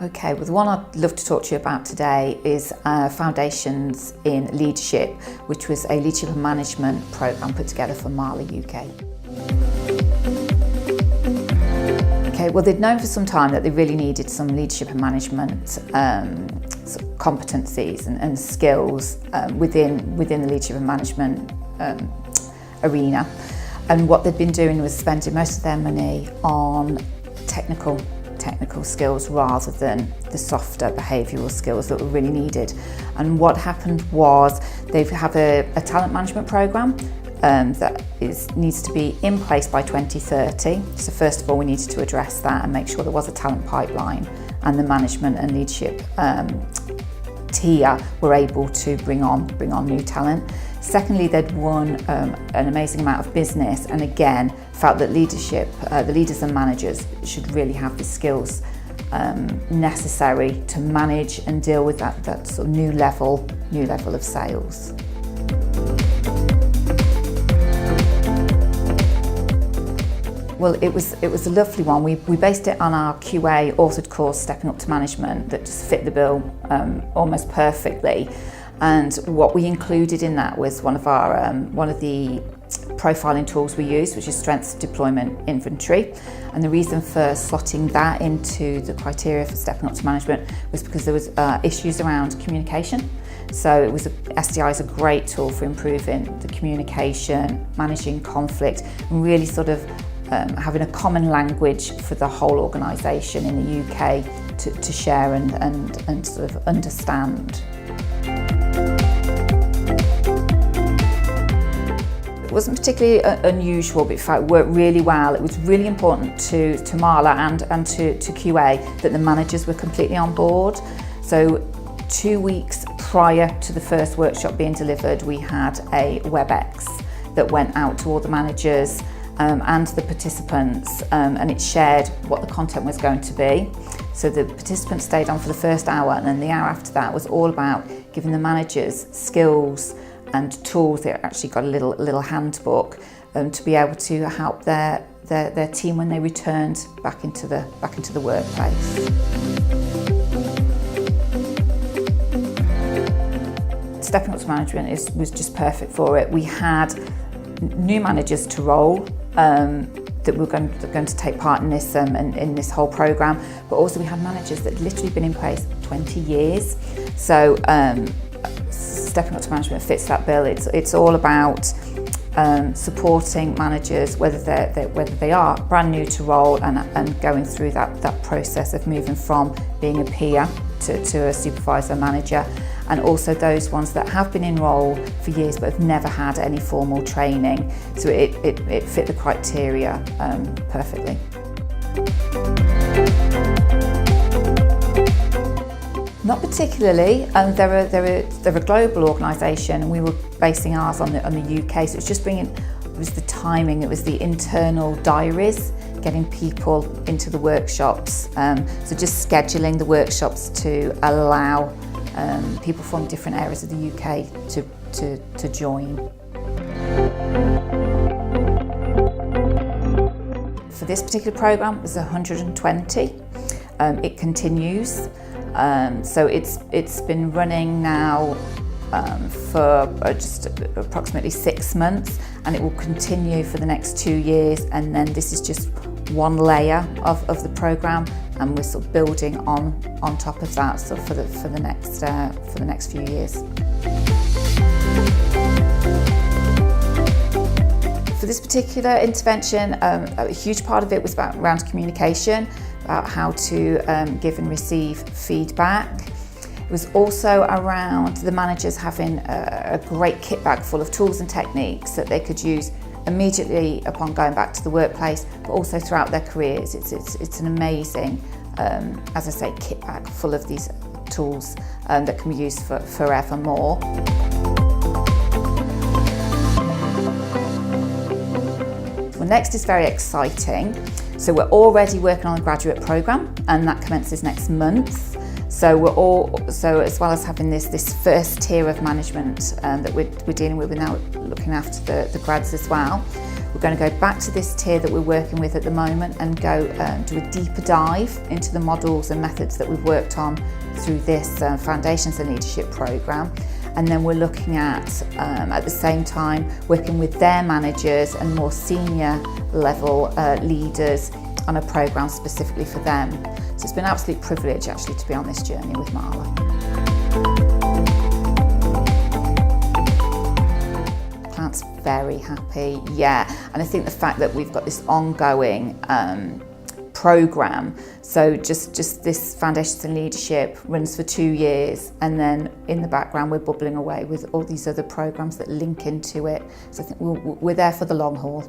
Okay, well the one I'd love to talk to you about today is Foundations in Leadership, which was a leadership and management programme put together for MAHLE UK. Okay, well they'd known for some time that they really needed some leadership and management sort of competencies and skills within the leadership and management arena. And what they'd been doing was spending most of their money on technical skills rather than the softer behavioural skills that were really needed. And what happened was they have a talent management programme that needs to be in place by 2030. So first of all, we needed to address that and make sure there was a talent pipeline, and the management and leadership tier were able to bring on new talent. Secondly, they'd won an amazing amount of business, and again felt that leadership, the leaders and managers should really have the skills necessary to manage and deal with that sort of new level of sales. Well, it was a lovely one. We based it on our QA authored course, Stepping Up to Management, that just fit the bill almost perfectly. And what we included in that was one of the profiling tools we use, which is Strengths Deployment Inventory. And the reason for slotting that into the criteria for Stepping Up to Management was because there was issues around communication. So SDI is a great tool for improving the communication, managing conflict, and really sort of having a common language for the whole organisation in the UK to share and sort of understand. It wasn't particularly unusual, but in fact worked really well. It was really important to MAHLE and to QA that the managers were completely on board. So 2 weeks prior to the first workshop being delivered, we had a WebEx that went out to all the managers and the participants, and it shared what the content was going to be. So the participants stayed on for the first hour, and then the hour after that was all about giving the managers skills and tools. They actually got a little handbook to be able to help their team when they returned back into the workplace. Stepping Up to Management was just perfect for it. We had new managers to roll that were going to take part in this whole programme, but also we had managers that had literally been in place 20 years. So Stepping Up to Management fits that bill. It's all about supporting managers, whether they are brand new to role and going through that process of moving from being a peer to a supervisor manager, and also those ones that have been in role for years but have never had any formal training. So it fit the criteria perfectly. Not particularly. They're a global organisation, and we were basing ours on the UK. So it was the timing, it was the internal diaries, getting people into the workshops. So just scheduling the workshops to allow people from different areas of the UK to join. For this particular programme, it was 120. It continues. So it's been running now for just approximately 6 months, and it will continue for the next 2 years, and then this is just one layer of the programme, and we're sort of building on top of that for the next few years. For this particular intervention, a huge part of it was around communication, about how to give and receive feedback. It was also around the managers having a great kit bag full of tools and techniques that they could use immediately upon going back to the workplace, but also throughout their careers. It's an amazing, as I say, kit bag full of these tools that can be used for forevermore. Well, next is very exciting. So we're already working on a graduate programme, and that commences next month. So as well as having this first tier of management that we're dealing with, we're now looking after the grads as well. We're going to go back to this tier that we're working with at the moment and go do a deeper dive into the models and methods that we've worked on through this Foundations and Leadership programme. And then we're looking at the same time, working with their managers and more senior level leaders on a programme specifically for them. So it's been an absolute privilege actually to be on this journey with MAHLE. Client's very happy, yeah. And I think the fact that we've got this ongoing programme, so just this Foundations and Leadership runs for 2 years, and then in the background we're bubbling away with all these other programmes that link into it. So I think we're there for the long haul.